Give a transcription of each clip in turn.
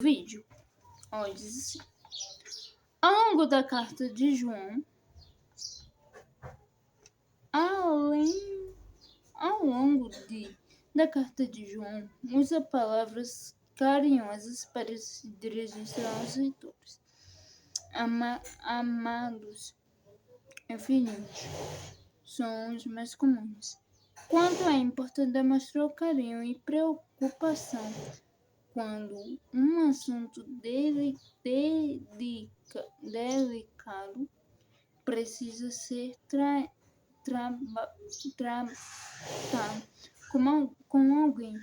vídeo. Ó, diz assim: ao longo da carta de João, da carta de João, usa palavras carinhosas para se dirigir aos leitores. Amados e filhinhos são os mais comuns. Quanto é importante demonstrar carinho e preocupação quando um assunto delicado precisa ser tratado com alguém.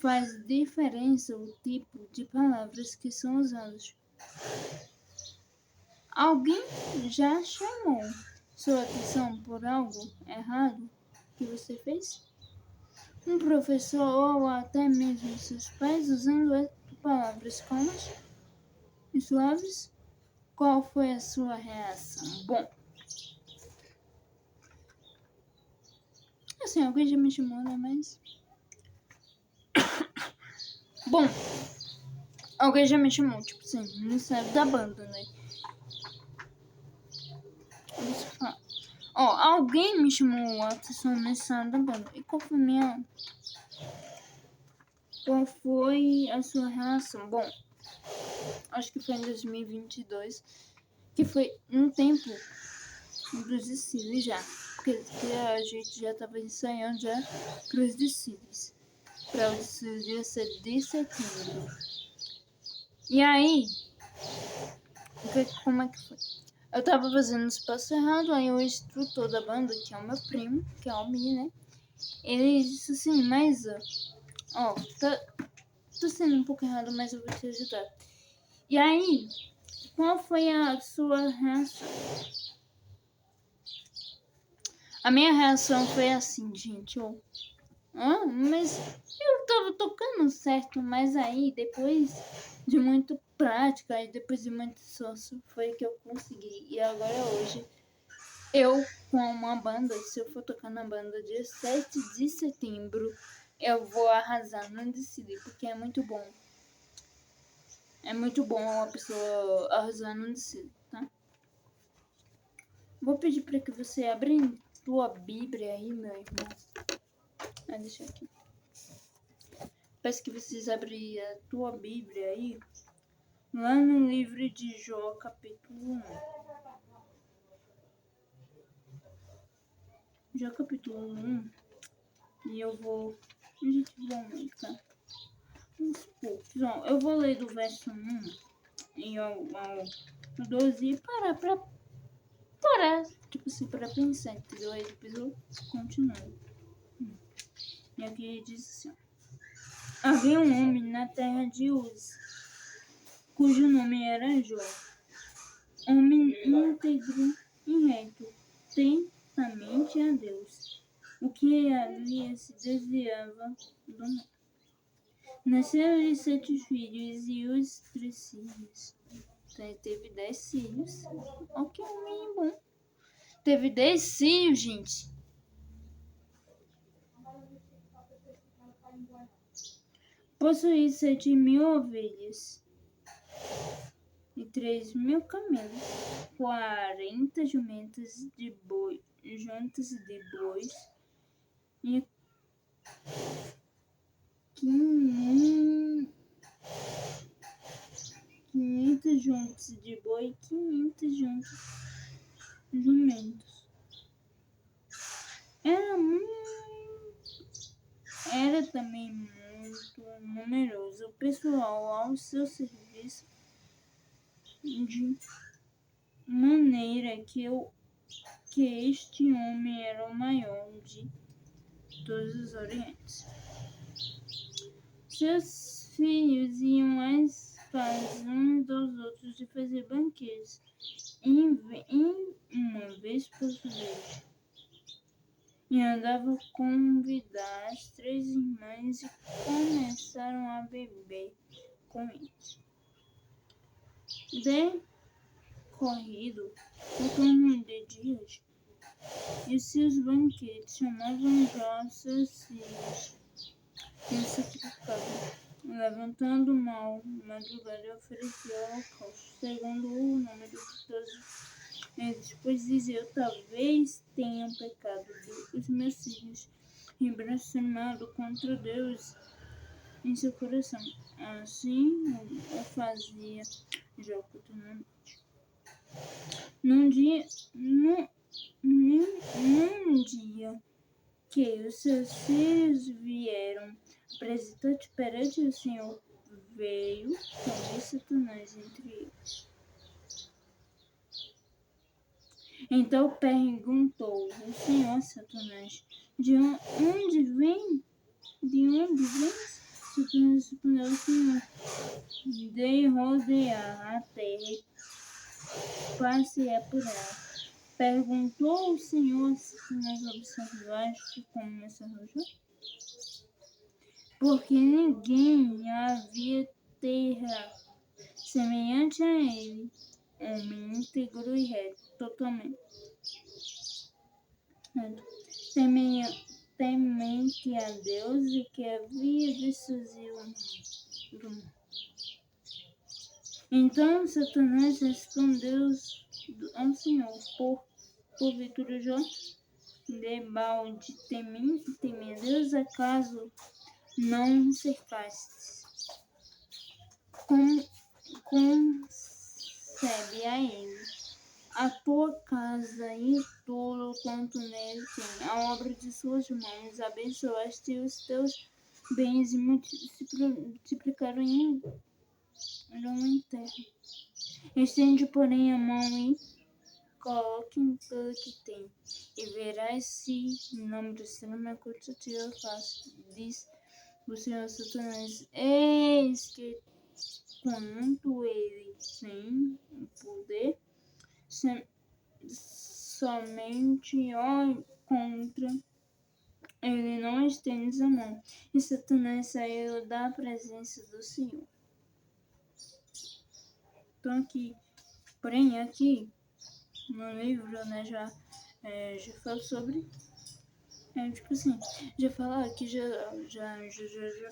Faz diferença o tipo de palavras que são usadas. Alguém já chamou sua atenção por algo errado que você fez? Um professor ou até mesmo seus pais usando palavras calmas e suaves? Qual foi a sua reação? Bom, assim, alguém já me chamou, né? Mas... Bom, alguém já me chamou, tipo assim, no ensaio da banda, né? Ó, alguém me chamou a atenção no ensaio da banda. E qual foi a sua reação? Bom, acho que foi em 2022, que foi um tempo dos desfiles já. Porque a gente já tava ensaiando já pros desfiles. Para o desfile dia 7 de setembro. E aí, como é que foi? Eu tava fazendo o espaço errado, aí o instrutor da banda, que é o meu primo, que é o Mi, né? Ele disse assim, mas, ó, tá sendo um pouco errado, mas eu vou te ajudar. E aí, qual foi a sua reação? A minha reação foi assim, gente, ó. Mas eu tava tocando certo, mas aí depois de muito prática e depois de muito esforço foi que eu consegui. E agora hoje, eu com uma banda, se eu for tocar na banda dia 7 de setembro, eu vou arrasar no desfile, porque é muito bom. É muito bom uma pessoa arrasar no desfile, tá? Vou pedir para que você abra tua Bíblia aí, meu irmão. Deixa aqui. Peço que vocês abrem a tua Bíblia aí, lá no livro de Jó, capítulo 1. Jó, capítulo 1. E eu vou... Gente, vamos aumentar uns poucos. Ó, eu vou ler do verso 1 e ao 12 e parar, tipo assim, para pensar, entendeu? Aí depois eu continuo. E aqui diz assim: havia um homem na terra de Uz, cujo nome era Jó, homem íntegro e reto, temente a Deus, o que ali se desviava do mal. Nasceram-lhe 7 filhos e os 3 filhos. Então ele teve 10 filhos. Ok, homem bom. Teve 10 filhos, gente. Possuía 7.000 ovelhas e 3.000 camelos, 40 juntas de bois e 500 juntas de boi e 500 juntas de jumentos. Era também muito numeroso o pessoal ao seu serviço, de maneira que este homem era o maior de todos os orientes. Seus filhos iam às casas uns dos outros de fazer banquetes, uma vez por vez. E andava a convidar as 3 irmãs e começaram a beber com eles. Decorrido o torno de dias, e seus banquetes chamavam Jó seus filhos e sacrificavam levantando mal, madrugada oferecia holocausto, segundo o número de todos eles, pois dizia: eu talvez tenha pecado os meus filhos e blasfemado contra Deus em seu coração. Assim o fazia Jó continuamente. Num dia que os seus filhos vieram apresentar-te perante o Senhor, veio também Satanás entre eles. Então perguntou o Senhor a Satanás: de onde vem? De onde vens? Satanás respondeu ao Senhor: de rodear a terra e passear por ela. Perguntou o Senhor a Satanás: observaste como essa rocha? Porque ninguém havia terra semelhante a ele, homem íntegro e reto, totalmente reto, temente a Deus e que havia desfazer o mundo. Então Satanás respondeu ao Senhor: porventura Jó, debalde teme a Deus, acaso não cercaste? Concebe a ele a tua casa e tudo quanto nele tem, a obra de suas mãos, abençoaste os teus bens e multiplicaram em terra. Estende, porém, a mão e coloque em tudo que tem, e verás se não do Senhor me curto eu faço. Diz o Senhor Satanás: eis que quanto ele tem o poder, somente contra ele não estendes a mão. E Satanás saiu da presença do Senhor. Então porém aqui no livro, né, já fala sobre, tipo assim, já fala aqui, já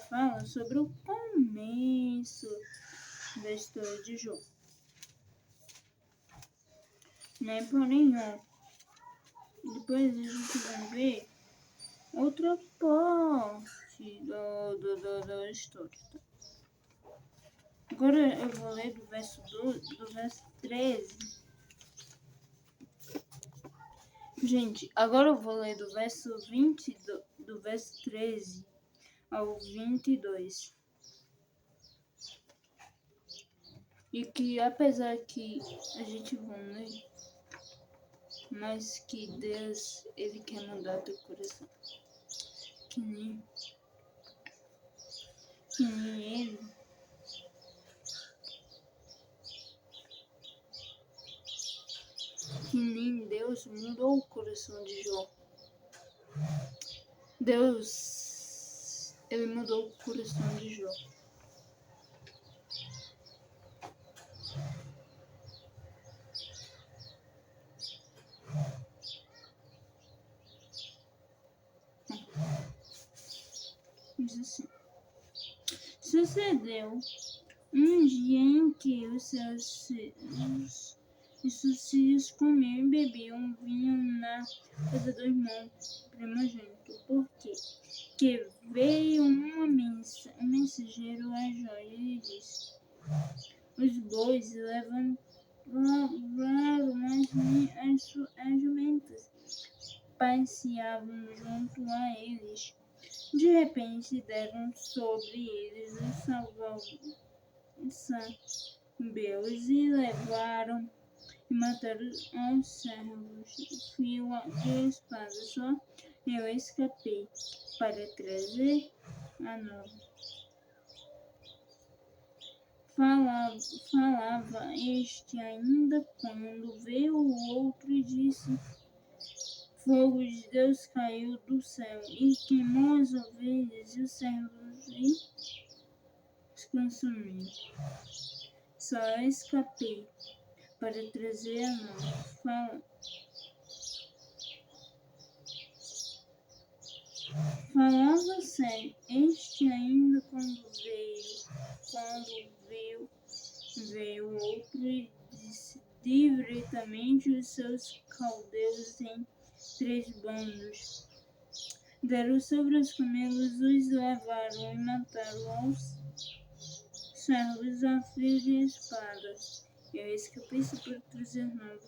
fala sobre o começo da história de Jó, né? Porém, depois a gente vai ver outra parte da história. Tá? Agora eu vou ler do verso 13. Gente, agora eu vou ler do verso 20, do verso 13 ao 22. E que apesar que a gente vai ler, mas que Deus, ele quer mudar teu coração. Que nem ele. Que nem Deus mudou o coração de Jó. Deus, ele mudou o coração de Jó. Diz assim: sucedeu um dia em que os seus filhos comiam e bebiam vinho na casa do irmão primogênito, porque que veio um mensageiro a Jó e lhe disse: os bois lavaram as jumentas, passeavam junto a eles. De repente deram sobre eles os sabeus e levaram e mataram os servos. Fio de espada, só eu escapei para trazer a nova. Falava este ainda quando veio o outro e disse: fogo de Deus caiu do céu e queimou as ovelhas e os servos e os consumiu. Só escapei para trazer a nova. Falava sério. Este ainda veio outro e disse diretamente os seus caldeus em 3 bandos. Deram sobre os camelos, os levaram e mataram aos servos a fio de espada. Eu escapei por trazer nada.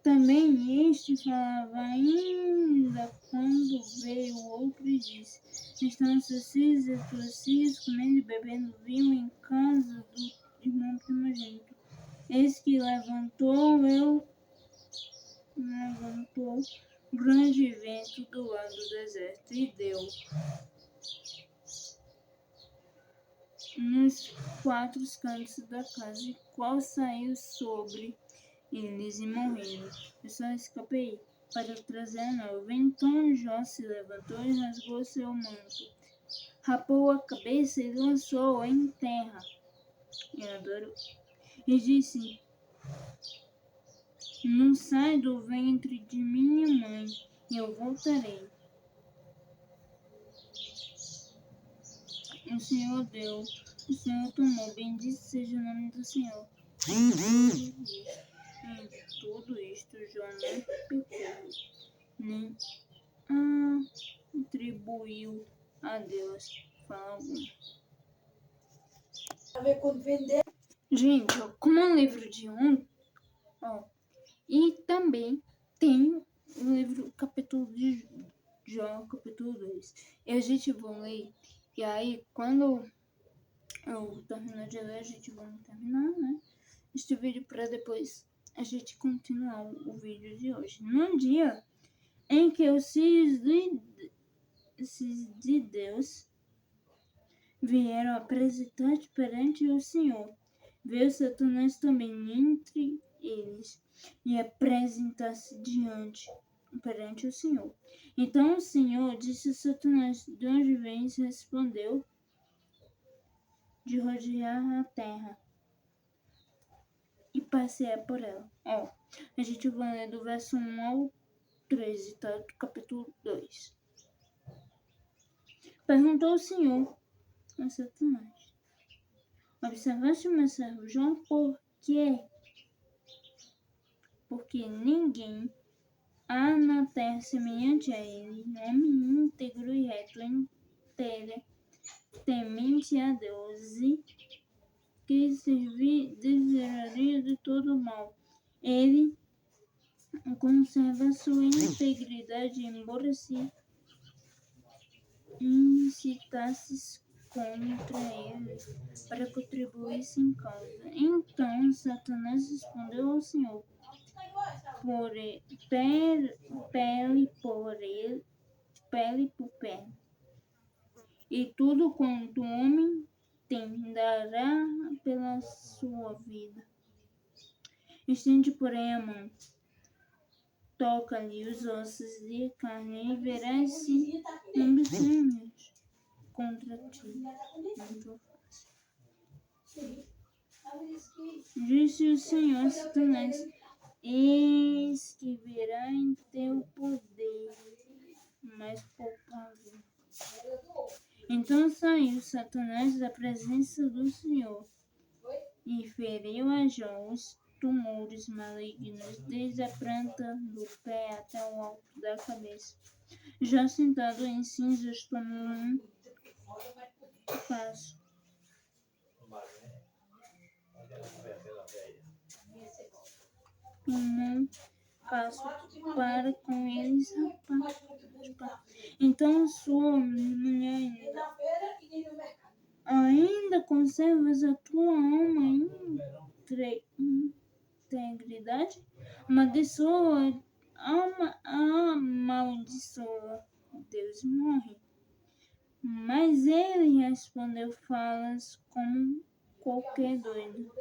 Também este falava ainda quando veio outro e disse: estão sacios e torcidos, comendo e bebendo vinho em casa do irmão primogênito. Eis que levantou grande vento do lado do deserto e deu nos 4 cantos da casa, e qual saiu sobre eles e morreram. Eu só escapei para trazer a nova. Então Jó se levantou e rasgou seu manto, rapou a cabeça e lançou-a em terra. E disse: não sai do ventre de minha mãe, e eu voltarei. O Senhor deu, o Senhor tomou, bendito seja o nome do Senhor. Em tudo isto, Jó não pecou, nem atribuiu a Deus fala algum. Gente, ó, como é um livro de ó, e também tem o livro, capítulo de Jó, capítulo 2. E a gente vai ler, e aí quando eu terminar de ler, a gente vai terminar, né? Este vídeo para depois a gente continuar o vídeo de hoje. No dia em que os filhos de Deus vieram apresentar-se perante o Senhor, veio Satanás também entre eles e apresentar-se perante o Senhor. Então o Senhor disse a Satanás: de onde vens? Respondeu: de rodear a terra e passear por ela. Ó, a gente vai ler do verso 1 ao 13, tá? Do capítulo 2. Perguntou o Senhor a Satanás: observaste meu servo Jó? Por quê? Porque ninguém há na terra semelhante a ele, homem íntegro e reto, temente a Deus e que desviaria de todo mal. Ele conserva sua integridade, embora se incitasse contra ele para contribuir sem causa. Então Satanás respondeu ao Senhor: pele por pele, e tudo quanto o homem tem dará pela sua vida. Estende, porém, a mão, toca-lhe os ossos e a carne, e verás se não blasfemas contra ti. Muito fácil. Disse o Senhor a Satanás: eis que virá em teu poder, mas poucamente. Então saiu Satanás da presença do Senhor e feriu a Jó os tumores malignos, desde a planta do pé até o alto da cabeça. Já sentado em cinzas, tomou um passo para com eles rapar. Então sua mulher ainda conservas a tua alma em integridade? Amaldiçoa, Deus morre. Mas ele respondeu: falas como qualquer doido.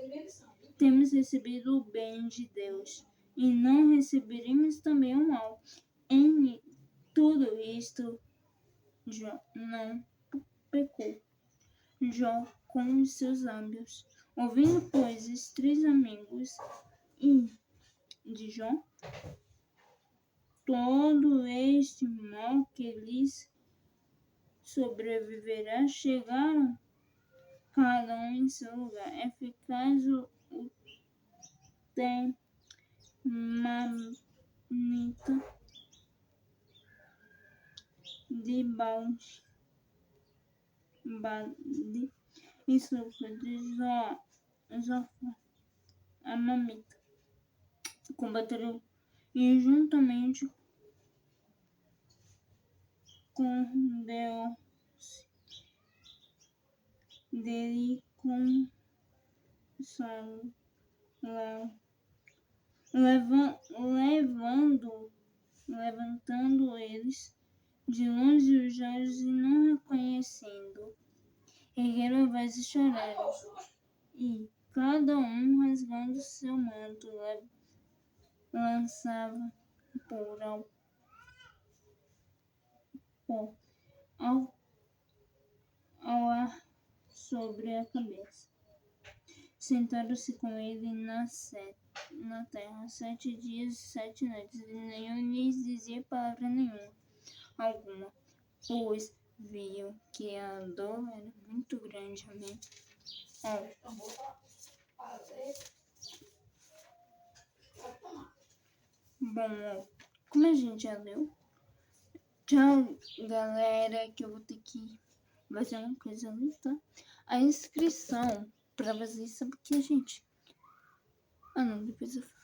Temos recebido o bem de Deus e não receberemos também o mal. Em tudo isto, Jó não pecou. Jó com os seus lábios. Ouvindo, pois, os 3 amigos de Jó, todo este mal que lhes sobreviverá, chegaram cada um em seu lugar. Eficaz o termamita de balde e sulfo de Zofar, a mamita, combateram e juntamente com Deus dele levantando eles de longe os olhos e não reconhecendo, ergueram a voz e choraram, e cada um rasgando seu manto lançava por ao ar sobre a cabeça. Sentaram-se com ele na terra 7 dias e 7 noites, e nenhum lhes dizia palavra alguma, pois viam que a dor era muito grande. Amém. Bom, como a gente já leu, tchau, galera, que eu vou ter que fazer uma coisa ali, tá? A inscrição pra vocês, sabe o que, gente? Ah, não, depois eu falo.